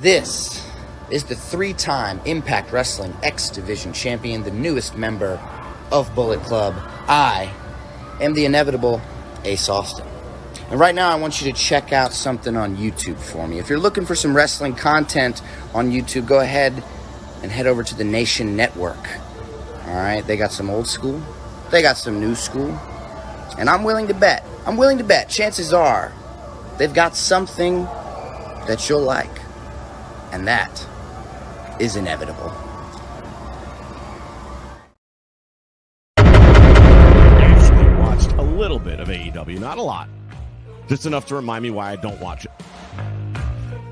This is the 3-time Impact Wrestling X Division champion, the newest member of Bullet Club. I am the inevitable Ace Austin. And right now I want you to check out something on YouTube for me. If you're looking for some wrestling content on YouTube, go ahead and head over to the Nation Network. All right, they got some old school, they got some new school, and I'm willing to bet, chances are they've got something that you'll like. And that is inevitable. Actually watched a little bit of AEW, not a lot. Just enough to remind me why I don't watch it.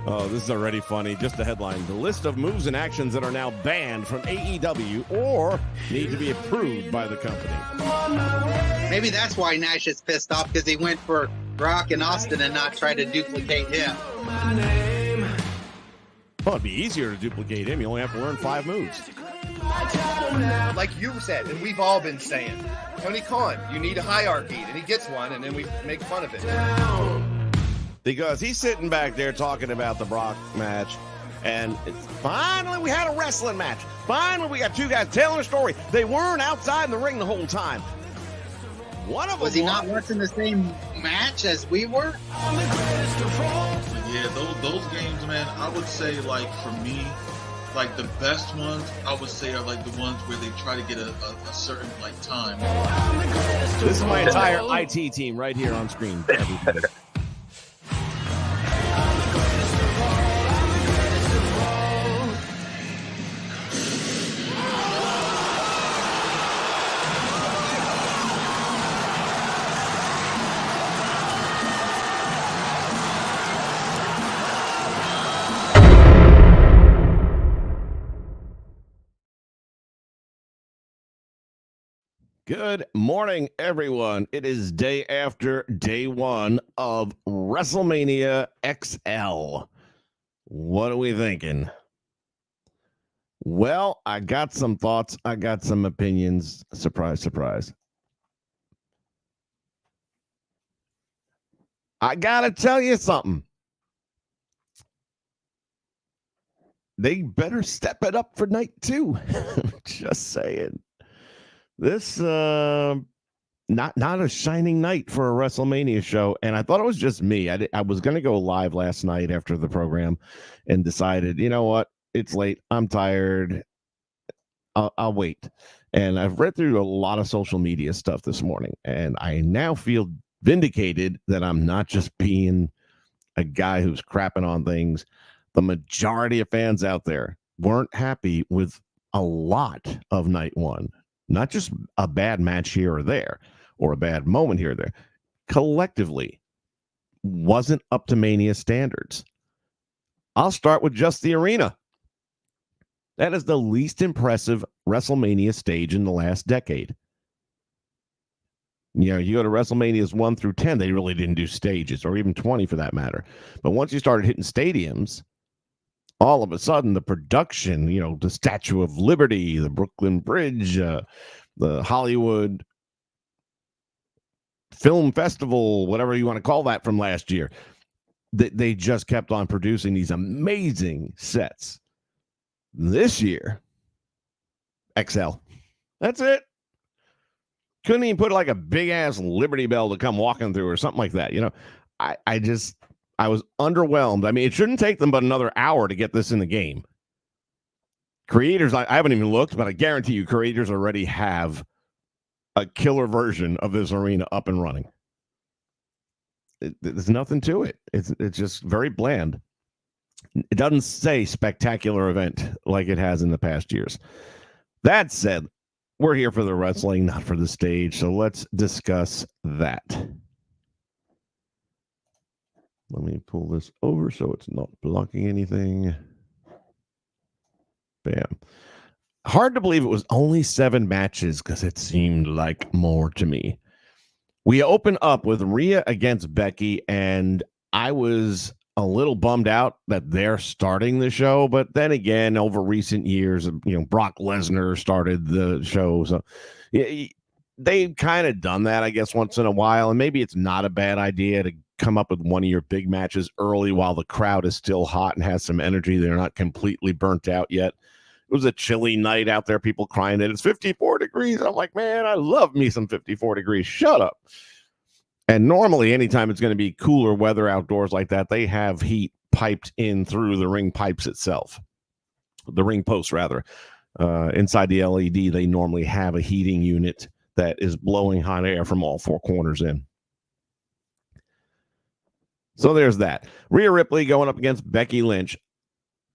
Oh, this is already funny. Just the headline. The list of moves and actions that are now banned from AEW or need to be approved by the company. Maybe that's why Nash is pissed off, because he went for Rock and Austin and not try to duplicate him. Well, it'd be easier to duplicate him. You only have to learn 5 moves. Like you said, and we've all been saying, Tony Khan, you need a hierarchy, and he gets one, and then we make fun of it. Because he's sitting back there talking about the Brock match, and it's finally we had a wrestling match. Finally, we got 2 guys telling a story. They weren't outside in the ring the whole time. One of them was he not watching the same match as we were? Yeah, those games, man, I would say, like, for me, like, the best ones, I would say, are, like, the ones where they try to get a certain, like, time. This is my entire IT team right here on screen. Good morning, everyone. It is day after day 1 of WrestleMania XL. What are we thinking? Well, I got some thoughts. I got some opinions. Surprise, surprise. I got to tell you something. They better step it up for night 2. Just saying. This not a shining night for a WrestleMania show, and I thought it was just me. I was going to go live last night after the program and decided, you know what? It's late. I'm tired. I'll wait. And I've read through a lot of social media stuff this morning, and I now feel vindicated that I'm not just being a guy who's crapping on things. The majority of fans out there weren't happy with a lot of night 1. Not just a bad match here or there, or a bad moment here or there. Collectively, wasn't up to Mania standards. I'll start with just the arena. That is the least impressive WrestleMania stage in the last decade. You know, you go to WrestleManias 1 through 10, they really didn't do stages, or even 20 for that matter. But once you started hitting stadiums, all of a sudden, the production, you know, the Statue of Liberty, the Brooklyn Bridge, the Hollywood Film Festival, whatever you want to call that from last year, they just kept on producing these amazing sets. This year, XL. That's it. Couldn't even put like a big-ass Liberty Bell to come walking through or something like that. You know, I was underwhelmed. I mean, it shouldn't take them but another hour to get this in the game. Creators, I haven't even looked, but I guarantee you creators already have a killer version of this arena up and running. There's nothing to it. It's just very bland. It doesn't say spectacular event like it has in the past years. That said, we're here for the wrestling, not for the stage, so let's discuss that. Let me pull this over so it's not blocking anything. Bam. Hard to believe it was only 7 matches because it seemed like more to me. We open up with Rhea against Becky, and I was a little bummed out that they're starting the show. But then again, over recent years, you know, Brock Lesnar started the show. So they've kind of done that, I guess, once in a while. And maybe it's not a bad idea to come up with one of your big matches early while the crowd is still hot and has some energy. They're not completely burnt out yet. It was a chilly night out there, people crying that it's 54 degrees. I'm like, man, I love me some 54 degrees. Shut up. And normally, anytime it's going to be cooler weather outdoors like that, they have heat piped in through the ring pipes itself. The ring posts, rather. Inside the LED, they normally have a heating unit that is blowing hot air from all four corners in. So there's that. Rhea Ripley going up against Becky Lynch.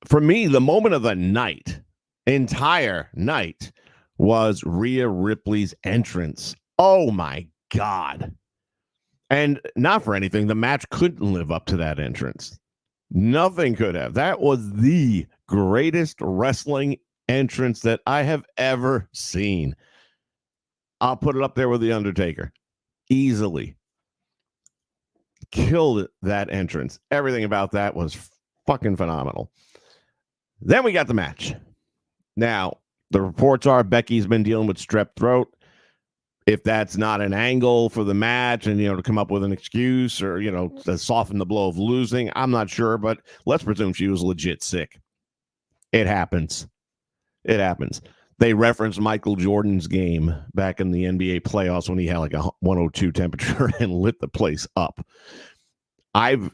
For me, the moment of the night, entire night, was Rhea Ripley's entrance. Oh my God. And not for anything, the match couldn't live up to that entrance. Nothing could have. That was the greatest wrestling entrance that I have ever seen. I'll put it up there with The Undertaker. Easily. Killed that entrance. Everything about that was fucking phenomenal. Then we got the match. Now, the reports are Becky's been dealing with strep throat. If that's not an angle for the match and, to come up with an excuse or, to soften the blow of losing, I'm not sure, but let's presume she was legit sick. It happens. It happens. They referenced Michael Jordan's game back in the NBA playoffs when he had like a 102 temperature and lit the place up. I've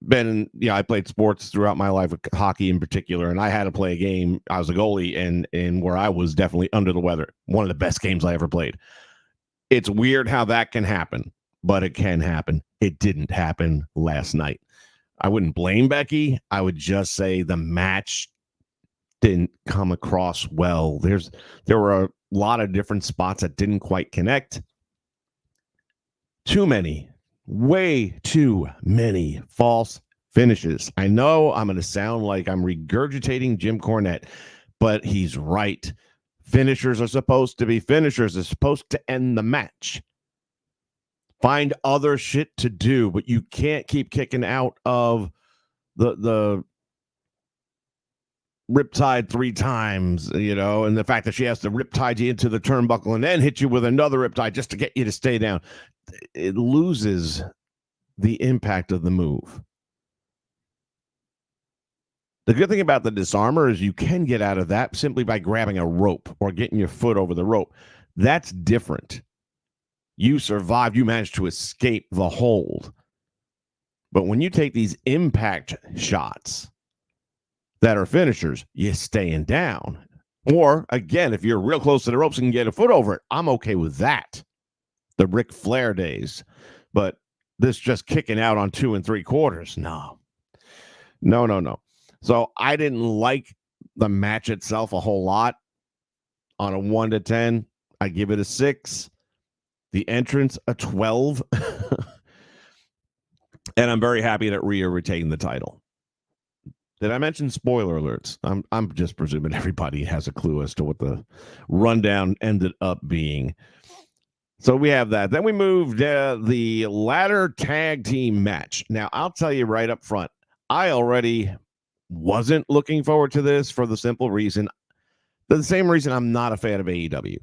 been, I played sports throughout my life, hockey in particular, and I had to play a game. I was a goalie and where I was definitely under the weather. One of the best games I ever played. It's weird how that can happen, but it can happen. It didn't happen last night. I wouldn't blame Becky. I would just say the match didn't come across well. There were a lot of different spots that didn't quite connect. Way too many false finishes. I know I'm going to sound like I'm regurgitating Jim Cornette, but he's right. Finishers are supposed to be finishers. They're supposed to end the match. Find other shit to do, but you can't keep kicking out of the riptide 3 times, and the fact that she has to riptide you into the turnbuckle and then hit you with another riptide just to get you to stay down. It loses the impact of the move. The good thing about the disarmor is you can get out of that simply by grabbing a rope or getting your foot over the rope. That's different. You survived. You managed to escape the hold. But when you take these impact shots that are finishers, you're staying down. Or, again, if you're real close to the ropes and can get a foot over it, I'm okay with that. The Ric Flair days. But this just kicking out on 2 3/4. No. So I didn't like the match itself a whole lot. On a 1 to 10, I give it a 6. The entrance, a 12. And I'm very happy that Rhea retained the title. Did I mention spoiler alerts? I'm just presuming everybody has a clue as to what the rundown ended up being. So we have that. Then we moved the ladder tag team match. Now, I'll tell you right up front, I already wasn't looking forward to this for the simple reason, the same reason I'm not a fan of AEW.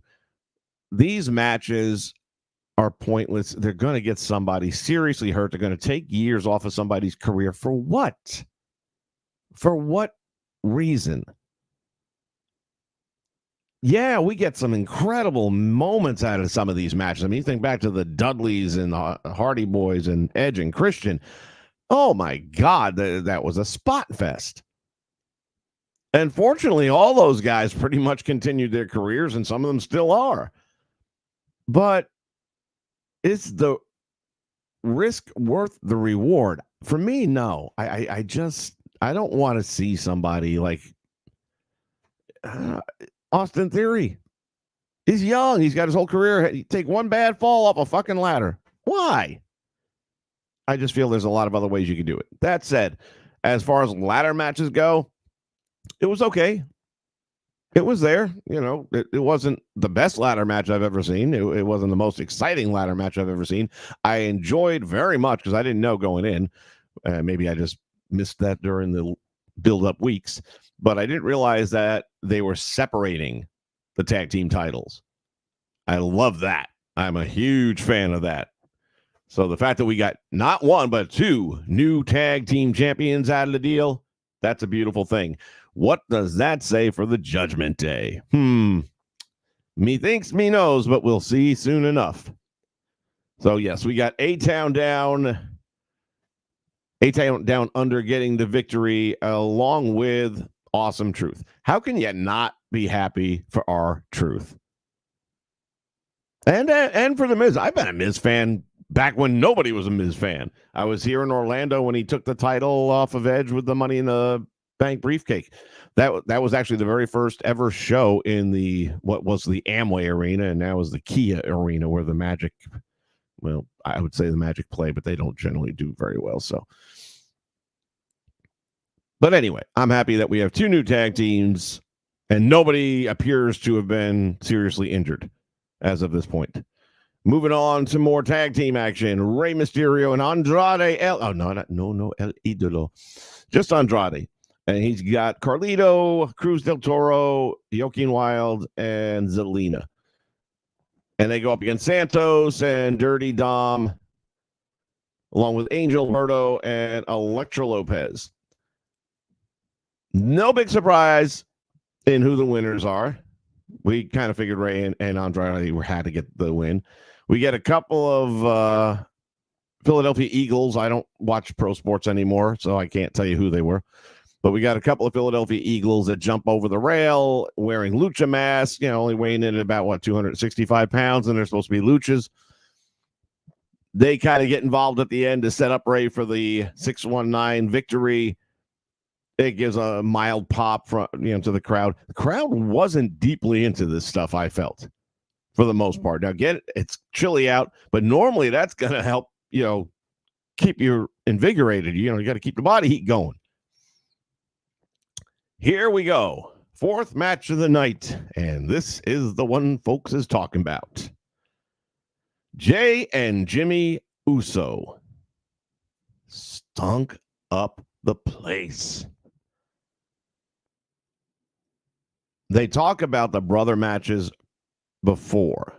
These matches are pointless. They're going to get somebody seriously hurt. They're going to take years off of somebody's career. For what? For what reason? Yeah, we get some incredible moments out of some of these matches. I mean, you think back to the Dudleys and the Hardy Boys and Edge and Christian. Oh, my God, that was a spot fest. And fortunately, all those guys pretty much continued their careers, and some of them still are. But is the risk worth the reward? For me, no. I don't want to see somebody like Austin Theory. He's young. He's got his whole career. He'd take one bad fall off a fucking ladder. Why? I just feel there's a lot of other ways you can do it. That said, as far as ladder matches go, it was okay. It was there. It wasn't the best ladder match I've ever seen. It wasn't the most exciting ladder match I've ever seen. I enjoyed very much because I didn't know going in. Maybe I just missed that during the build-up weeks. But I didn't realize that they were separating the tag team titles. I love that. I'm a huge fan of that. So the fact that we got not one, but two new tag team champions out of the deal, that's a beautiful thing. What does that say for the Judgment Day? Me thinks, me knows, but we'll see soon enough. So, yes, we got A-Town down under getting the victory along with Awesome Truth. How can you not be happy for our Truth? And for the Miz. I've been a Miz fan back when nobody was a Miz fan. I was here in Orlando when he took the title off of Edge with the Money in the Bank briefcase. That was actually the very first ever show in what was the Amway Arena, and now is the Kia Arena, where the Magic, well, I would say the Magic play, but they don't generally do very well. So, but anyway, I'm happy that we have two new tag teams, and nobody appears to have been seriously injured as of this point. Moving on to more tag team action. Rey Mysterio and Andrade El Idolo. Just Andrade. And he's got Carlito, Cruz del Toro, Joaquin Wilde, and Zelina. And they go up against Santos and Dirty Dom, along with Angel Berto and Elektra Lopez. No big surprise in who the winners are. We kind of figured Rey and Andrade had to get the win. We get a couple of Philadelphia Eagles. I don't watch pro sports anymore, so I can't tell you who they were. But we got a couple of Philadelphia Eagles that jump over the rail wearing lucha masks, only weighing in at about, 265 pounds, and they're supposed to be luchas. They kind of get involved at the end to set up Rey for the 619 victory. It gives a mild pop from, to the crowd. The crowd wasn't deeply into this stuff, I felt, for the most part. Now, it's chilly out, but normally that's going to help, keep you invigorated. You got to keep the body heat going. Here we go. Fourth match of the night, and this is the one folks is talking about. Jay and Jimmy Uso stunk up the place. They talk about the brother matches before.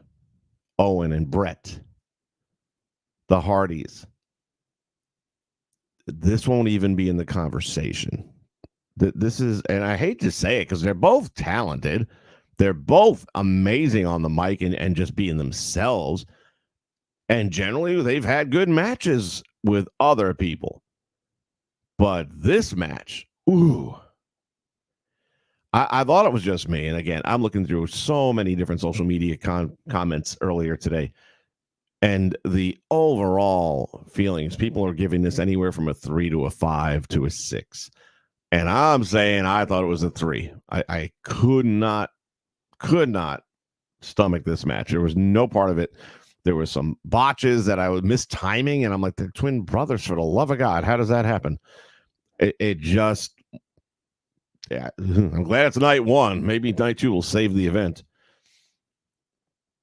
Owen and Brett. The Hardys. This won't even be in the conversation. This is, and I hate to say it because they're both talented. They're both amazing on the mic and just being themselves. And generally, they've had good matches with other people. But this match, ooh. I thought it was just me. And again, I'm looking through so many different social media comments earlier today. And the overall feelings, people are giving this anywhere from a 3 to a 5 to a 6. And I'm saying I thought it was a 3. I could not stomach this match. There was no part of it. There was some botches that I was mistiming, and I'm like, they're twin brothers, for the love of God. How does that happen? It just, yeah, I'm glad it's night 1. Maybe night 2 will save the event.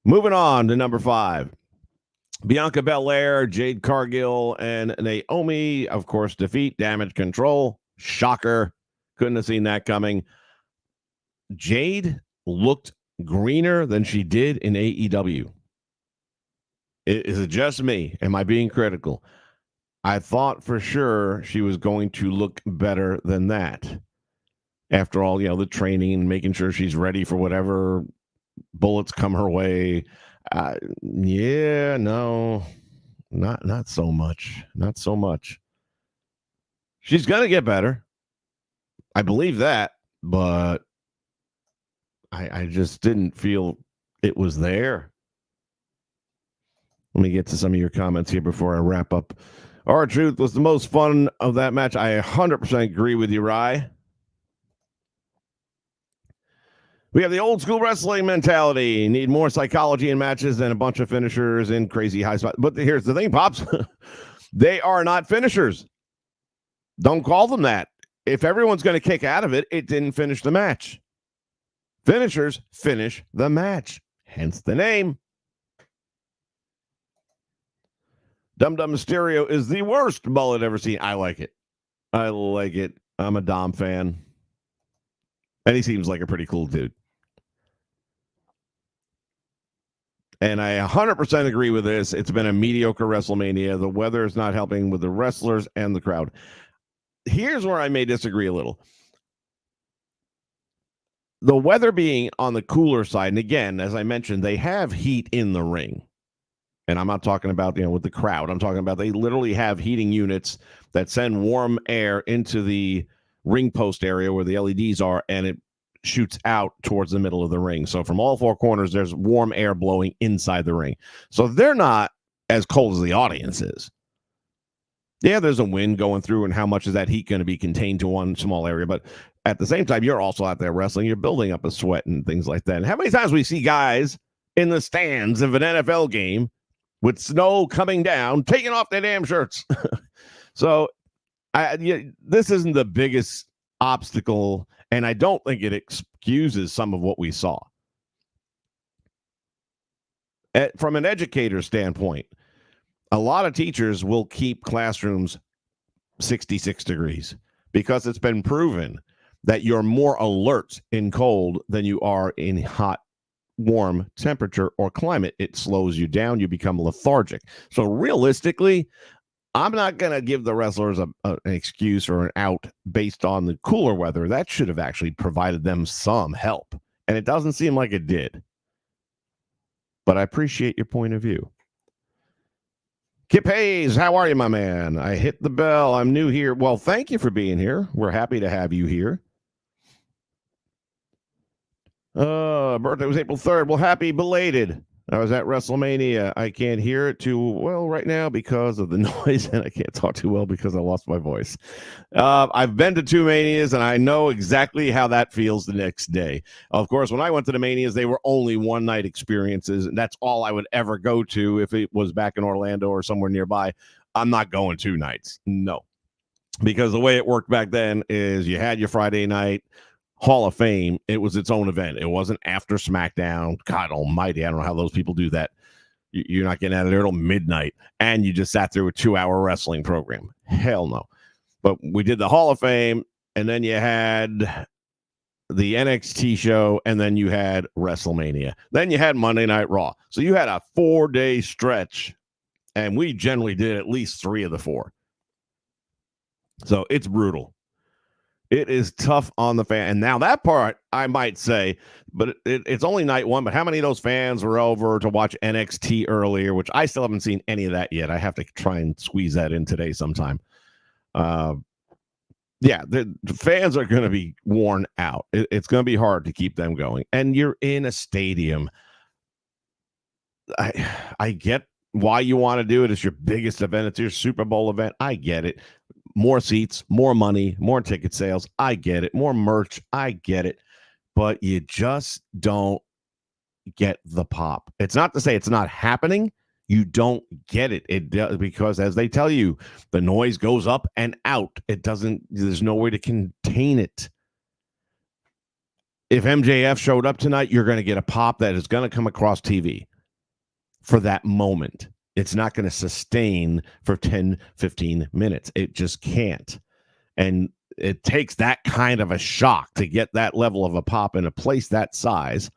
Moving on to number 5. Bianca Belair, Jade Cargill, and Naomi, of course, defeat Damage Control. Shocker. Couldn't have seen that coming. Jade looked greener than she did in AEW. Is it just me? Am I being critical? I thought for sure she was going to look better than that. After all, the training and making sure she's ready for whatever bullets come her way. Yeah, no, not so much. Not so much. She's going to get better. I believe that, but I just didn't feel it was there. Let me get to some of your comments here before I wrap up. R-Truth was the most fun of that match. I 100% agree with you, Rye. We have the old school wrestling mentality. Need more psychology in matches than a bunch of finishers in crazy high spots. But here's the thing, Pops. They are not finishers. Don't call them that. If everyone's going to kick out of it, it didn't finish the match. Finishers finish the match. Hence the name. Dum Dum Mysterio is the worst mullet ever seen. I like it. I like it. I'm a Dom fan. And he seems like a pretty cool dude. And I 100% agree with this. It's been a mediocre WrestleMania. The weather is not helping with the wrestlers and the crowd. Here's where I may disagree a little. The weather being on the cooler side, and again, as I mentioned, they have heat in the ring. And I'm not talking about, with the crowd. I'm talking about they literally have heating units that send warm air into the ring post area where the LEDs are, and it shoots out towards the middle of the ring. So from all four corners, there's warm air blowing inside the ring. So they're not as cold as the audience is. Yeah, there's a wind going through, and how much is that heat going to be contained to one small area? But at the same time, you're also out there wrestling. You're building up a sweat and things like that. And how many times we see guys in the stands of an NFL game with snow coming down, taking off their damn shirts? So this isn't the biggest obstacle, and I don't think it excuses some of what we saw. From an educator standpoint, a lot of teachers will keep classrooms 66 degrees because it's been proven that you're more alert in cold than you are in hot, warm temperature or climate. It slows you down. You become lethargic. So realistically, I'm not going to give the wrestlers an excuse or an out based on the cooler weather. That should have actually provided them some help. And it doesn't seem like it did. But I appreciate your point of view. Kip Hayes, how are you, my man? I hit the bell. I'm new here. Well, thank you for being here. We're happy to have you here. Birthday was April 3rd. Well, happy belated. I was at WrestleMania. I can't hear it too well right now because of the noise, and I can't talk too well because I lost my voice. I've been to 2 Manias, and I know exactly how that feels the next day. Of course, when I went to the Manias, they were only one-night experiences, and that's all I would ever go to if it was back in Orlando or somewhere nearby. I'm not going 2 nights. No. Because the way it worked back then is you had your Friday night Hall of Fame. It was its own event. It wasn't after SmackDown. God almighty, I don't know how those people do that. You're not getting out of there till midnight, and you just sat through a 2-hour wrestling program. Hell no. But we did the Hall of Fame, and then you had the NXT show, and then you had WrestleMania. Then you had Monday Night Raw. So you had a 4-day stretch, and we generally did at least 3 of the 4. So it's brutal. It is tough on the fan. And now that part, I might say, but it's only night 1. But how many of those fans were over to watch NXT earlier, which I still haven't seen any of that yet. I have to try and squeeze that in today sometime. The fans are going to be worn out. It's going to be hard to keep them going. And you're in a stadium. I get why you want to do it. It's your biggest event. It's your Super Bowl event. I get it. More seats, more money, more ticket sales. I get it. More merch. I get it. But you just don't get the pop. It's not to say it's not happening. You don't get it. It does, because as they tell you, the noise goes up and out. There's no way to contain it. If MJF showed up tonight, you're going to get a pop that is going to come across TV for that moment. It's not going to sustain for 10, 15 minutes. It just can't. And it takes that kind of a shock to get that level of a pop in a place that size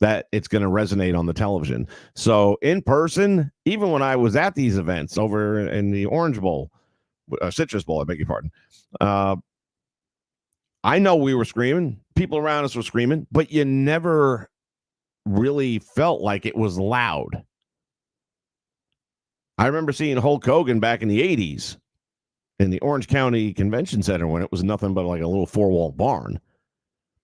that it's going to resonate on the television. So in person, even when I was at these events over in the Orange Bowl, Citrus Bowl, I beg your pardon, I know we were screaming. People around us were screaming, but you never really felt like it was loud. I remember seeing Hulk Hogan back in the 80s in the Orange County Convention Center when it was nothing but like a little 4-wall barn.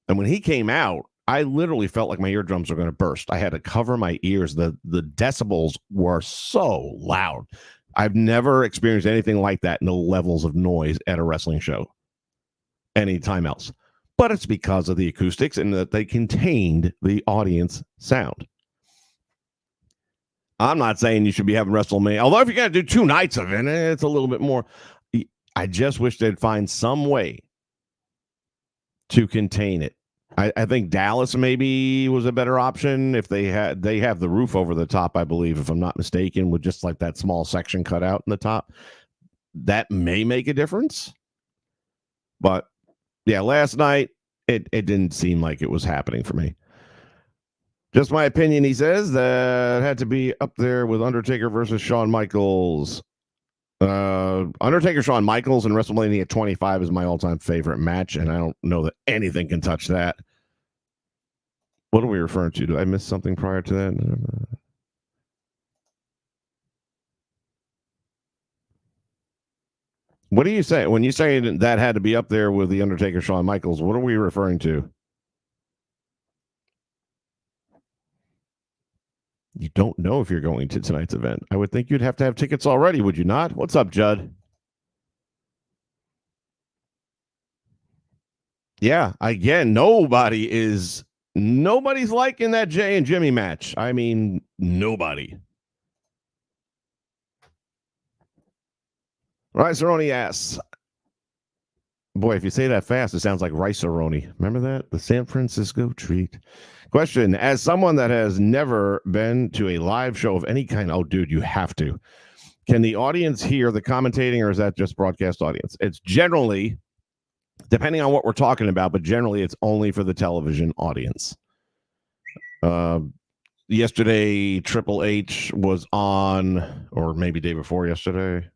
And when he came out, I literally felt like my eardrums were going to burst. I had to cover my ears. The decibels were so loud. I've never experienced anything like that in the levels of noise at a wrestling show anytime else. But it's because of the acoustics and that they contained the audience sound. I'm not saying you should be having WrestleMania, although if you're going to do 2 nights of it, it's a little bit more. I just wish they'd find some way to contain it. I think Dallas maybe was a better option if they have the roof over the top, I believe, if I'm not mistaken, with just like that small section cut out in the top. That may make a difference. But yeah, last night, it didn't seem like it was happening for me. Just my opinion, he says, that had to be up there with Undertaker versus Shawn Michaels. Undertaker, Shawn Michaels, and WrestleMania 25 is my all-time favorite match, and I don't know that anything can touch that. What are we referring to? Did I miss something prior to that? What do you say when you say that had to be up there with the Undertaker, Shawn Michaels? What are we referring to? You don't know if you're going to tonight's event. I would think you'd have to have tickets already, would you not? What's up, Judd? Yeah, again, nobody's liking that Jay and Jimmy match. I mean, nobody. Rice-A-Roni asks, boy, if you say that fast, it sounds like Rice-A-Roni. Remember that? The San Francisco treat. Question, as someone that has never been to a live show of any kind, oh, dude, you have to. Can the audience hear the commentating, or is that just broadcast audience? It's generally, depending on what we're talking about, but generally it's only for the television audience. Yesterday, Triple H was on, or maybe day before yesterday.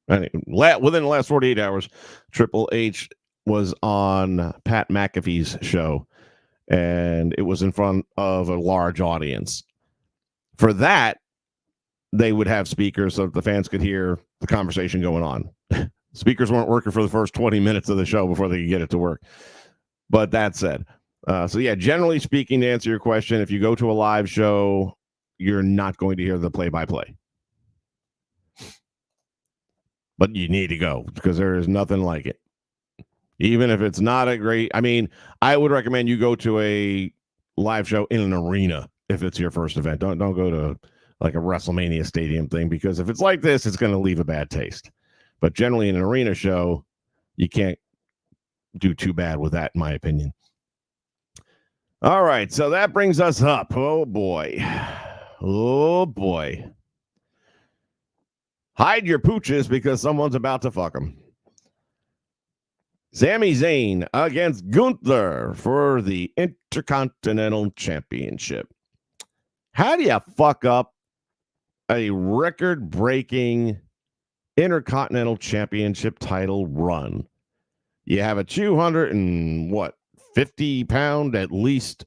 Within the last 48 hours, Triple H was on Pat McAfee's show, and it was in front of a large audience. For that, they would have speakers so that the fans could hear the conversation going on. Speakers weren't working for the first 20 minutes of the show before they could get it to work. But that said, so yeah, generally speaking, to answer your question, if you go to a live show, you're not going to hear the play-by-play. But you need to go because there is nothing like it. Even if it's not a great, I mean, I would recommend you go to a live show in an arena if it's your first event. Don't go to like a WrestleMania stadium thing, because if it's like this, it's going to leave a bad taste. But generally in an arena show, you can't do too bad with that, in my opinion. All right, so that brings us up. Oh, boy. Oh, boy. Hide your pooches because someone's about to fuck them. Sami Zayn against Gunther for the Intercontinental Championship. How do you fuck up a record-breaking Intercontinental Championship title run? You have a 250-pound at least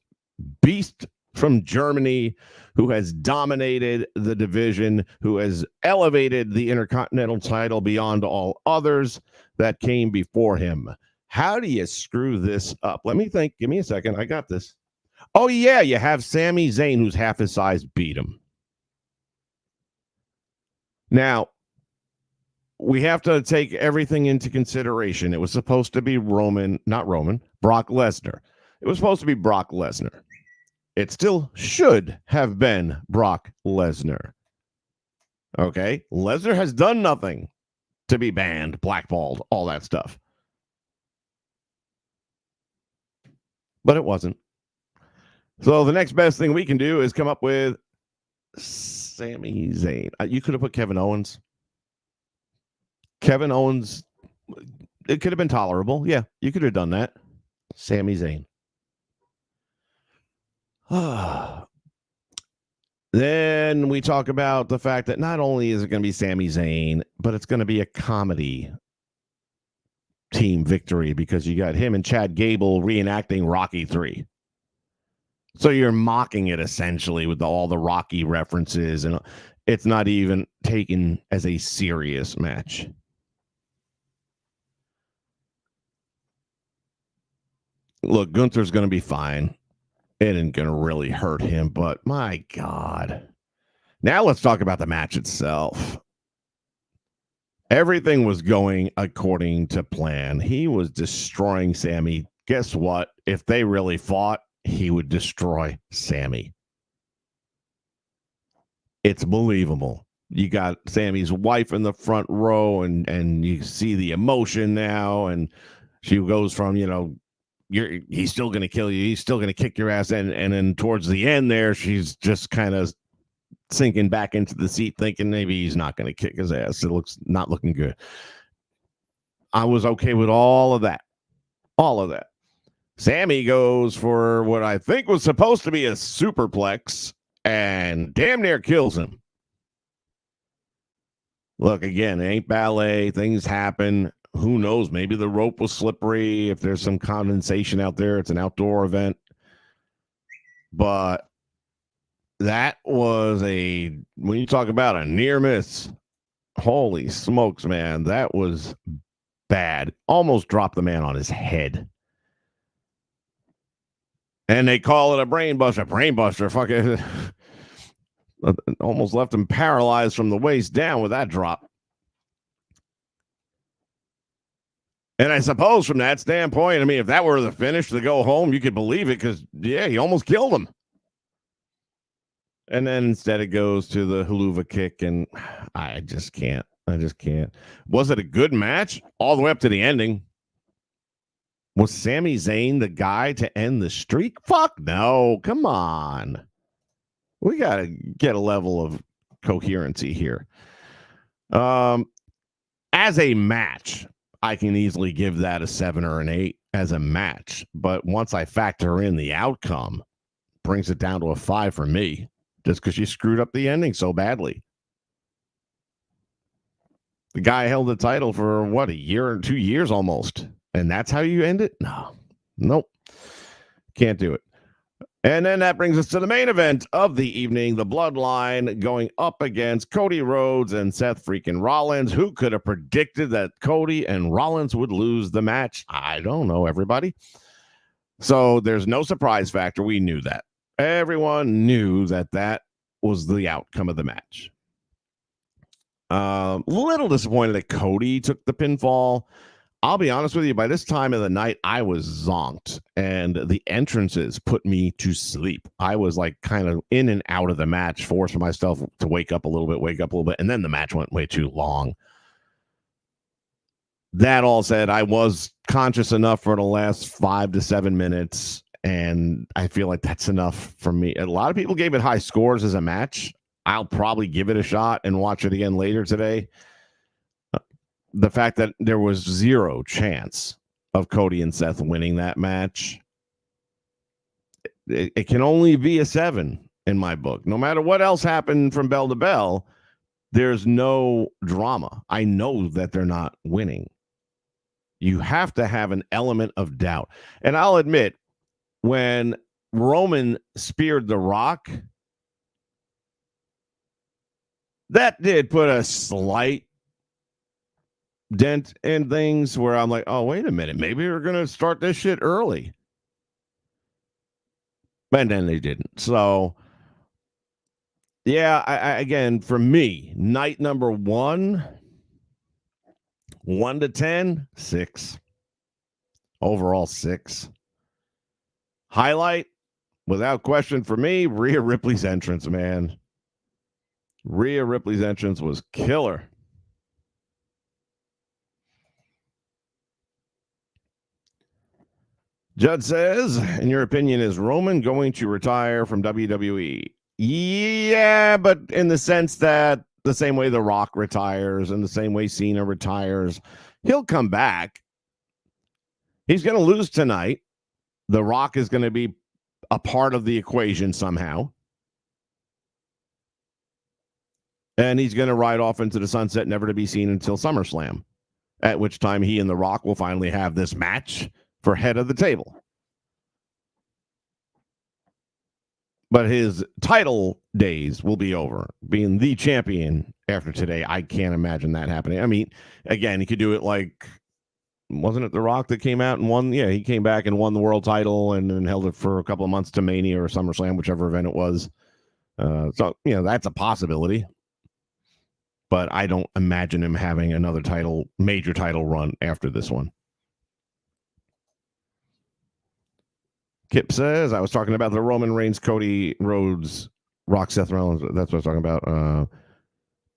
beast from Germany who has dominated the division, who has elevated the Intercontinental title beyond all others that came before him. How do you screw this up? Let me think. Give me a second. I got this. Oh, yeah, you have Sami Zayn, who's half his size, beat him. Now, we have to take everything into consideration. It was supposed to be Brock Lesnar. It was supposed to be Brock Lesnar. It still should have been Brock Lesnar. Okay? Lesnar has done nothing to be banned, blackballed, all that stuff. But it wasn't. So the next best thing we can do is come up with Sami Zayn. You could have put Kevin Owens. Kevin Owens, it could have been tolerable. Yeah, you could have done that. Sami Zayn. Then we talk about the fact that not only is it going to be Sami Zayn, but it's going to be a comedy team victory because you got him and Chad Gable reenacting Rocky 3. So you're mocking it essentially with all the Rocky references, and it's not even taken as a serious match. Look, Gunther's going to be fine. It ain't going to really hurt him, but my God. Now let's talk about the match itself. Everything was going according to plan. He was destroying Sami. Guess what? If they really fought, he would destroy Sami. It's believable. You got Sami's wife in the front row, and you see the emotion now, and she goes from, he's still going to kill you. He's still going to kick your ass. And then towards the end there, she's just kind of sinking back into the seat thinking maybe he's not going to kick his ass. It looks not looking good. I was okay with all of that. All of that. Sammy goes for what I think was supposed to be a superplex and damn near kills him. Look, again, it ain't ballet. Things happen. Who knows? Maybe the rope was slippery. If there's some condensation out there, it's an outdoor event. But that was when you talk about a near miss, holy smokes, man, that was bad. Almost dropped the man on his head. And they call it a brain buster. Brain buster, fucking almost left him paralyzed from the waist down with that drop. And I suppose from that standpoint, I mean, if that were the finish to go home, you could believe it because, yeah, he almost killed him. And then instead it goes to the haluva kick, and I just can't. Was it a good match all the way up to the ending? Was Sami Zayn the guy to end the streak? Fuck no. Come on. We got to get a level of coherency here. As a match, I can easily give that a 7 or an 8 as a match. But once I factor in the outcome, brings it down to a 5 for me, just because you screwed up the ending so badly. The guy held the title for, what, a year or 2 years almost. And that's how you end it? No. Nope. Can't do it. And then that brings us to the main event of the evening, the Bloodline going up against Cody Rhodes and Seth freaking Rollins. Who could have predicted that Cody and Rollins would lose the match? I don't know, everybody. So there's no surprise factor. We knew that. Everyone knew that was the outcome of the match. Little disappointed that Cody took the pinfall. I'll be honest with you, by this time of the night, I was zonked, and the entrances put me to sleep. I was like kind of in and out of the match, forcing myself to wake up a little bit, and then the match went way too long. That all said, I was conscious enough for the last 5 to 7 minutes, and I feel like that's enough for me. A lot of people gave it high scores as a match. I'll probably give it a shot and watch it again later today. The fact that there was zero chance of Cody and Seth winning that match, it can only be a 7 in my book. No matter what else happened from bell to bell, there's no drama. I know that they're not winning. You have to have an element of doubt. And I'll admit, when Roman speared The Rock, that did put a slight dent in things where I'm like, oh, wait a minute, maybe we're going to start this shit early. And then they didn't. So, yeah, I again, for me, night number 1, 1 to 10, 6. Overall, 6. Highlight, without question for me, Rhea Ripley's entrance, man. Rhea Ripley's entrance was killer. Judd says, in your opinion, is Roman going to retire from WWE? Yeah, but in the sense that the same way The Rock retires and the same way Cena retires, he'll come back. He's going to lose tonight. The Rock is going to be a part of the equation somehow. And he's going to ride off into the sunset, never to be seen until SummerSlam, at which time he and The Rock will finally have this match for head of the table. But his title days will be over. Being the champion after today, I can't imagine that happening. I mean, again, he could do it like, wasn't it The Rock that came out and won? Yeah, he came back and won the world title and then held it for a couple of months to Mania or SummerSlam, whichever event it was. So, that's a possibility. But I don't imagine him having another major title run after this one. Kip says, I was talking about the Roman Reigns, Cody Rhodes, Rock, Seth Rollins. That's what I was talking about.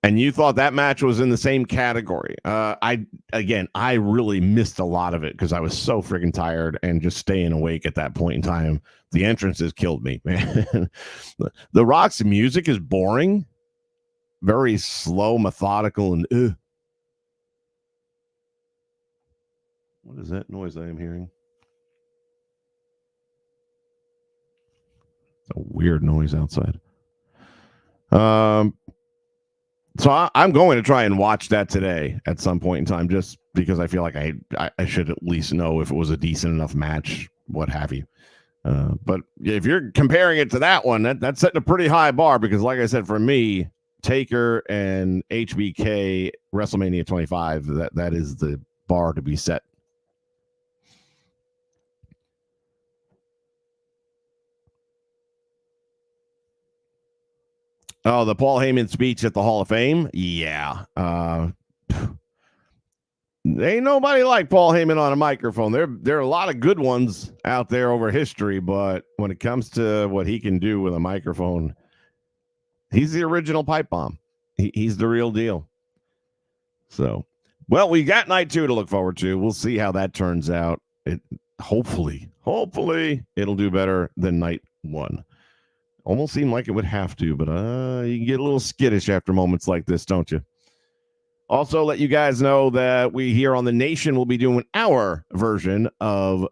And you thought that match was in the same category. I really missed a lot of it because I was so freaking tired and just staying awake at that point in time. The entrances killed me, man. The Rock's music is boring, very slow, methodical, and what is that noise I am hearing? It's a weird noise outside. So I'm going to try and watch that today at some point in time, just because I feel like I should at least know if it was a decent enough match, what have you. But if you're comparing it to that one, that's setting a pretty high bar, because like I said, for me, Taker and HBK WrestleMania 25, that is the bar to be set. Oh, the Paul Heyman speech at the Hall of Fame? Yeah. Ain't nobody like Paul Heyman on a microphone. There are a lot of good ones out there over history, but when it comes to what he can do with a microphone, he's the original pipe bomb. He's the real deal. So, well, we got night 2 to look forward to. We'll see how that turns out. Hopefully it'll do better than night 1. Almost seemed like it would have to, but you can get a little skittish after moments like this, don't you? Also, let you guys know that we here on The Nation will be doing our version of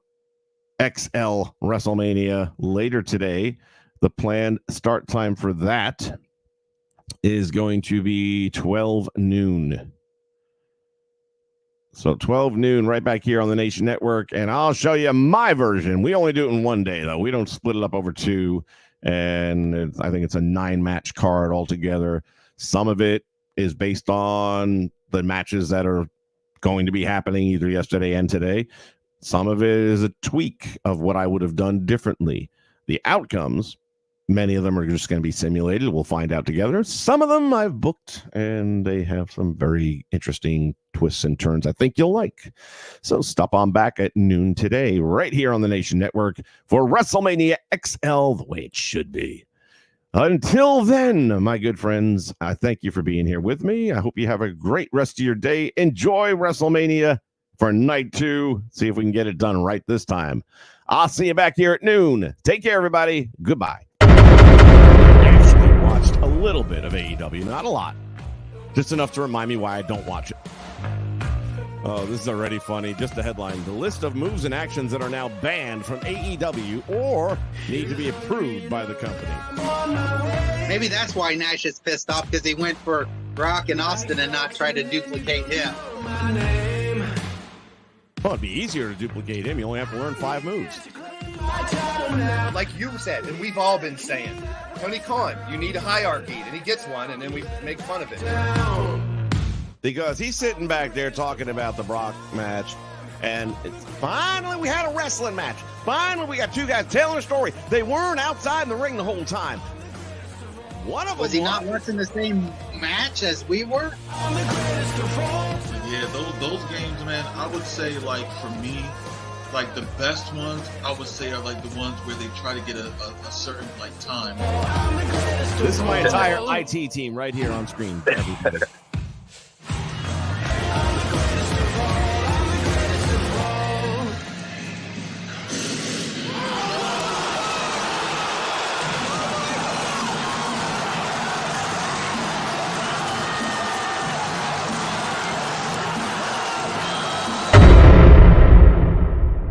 XL WrestleMania later today. The planned start time for that is going to be 12 noon. So 12 noon right back here on the Nation Network, and I'll show you my version. We only do it in one day, though. We don't split it up over 2, and I think it's a 9-match card altogether. Some of it is based on the matches that are going to be happening either yesterday and today. Some of it is a tweak of what I would have done differently. The outcomes, many of them are just going to be simulated. We'll find out together. Some of them I've booked, and they have some very interesting twists and turns I think you'll like. So stop on back at noon today, right here on the Nation Network for WrestleMania XL, the way it should be. Until then, my good friends, I thank you for being here with me. I hope you have a great rest of your day. Enjoy WrestleMania for night 2. See if we can get it done right this time. I'll see you back here at noon. Take care, everybody. Goodbye. Actually watched a little bit of AEW, not a lot. Just enough to remind me why I don't watch it. Oh, this is already funny. Just the headline. The list of moves and actions that are now banned from AEW or need to be approved by the company. Maybe that's why Nash is pissed off, because he went for Rock and Austin and not try to duplicate him. Well, it'd be easier to duplicate him. You only have to learn 5 moves. Like you said, and we've all been saying, Tony Khan, you need a hierarchy, and he gets one, and then we make fun of it. Because he's sitting back there talking about the Brock match, and finally we had a wrestling match. Finally we got 2 guys telling a story. They weren't outside in the ring the whole time. One of them was he not watching the same match as we were? Yeah, those games, man, I would say, like, for me, like, the best ones, I would say, are, like, the ones where they try to get a certain, like, time. This is my entire IT team right here on screen. Everybody.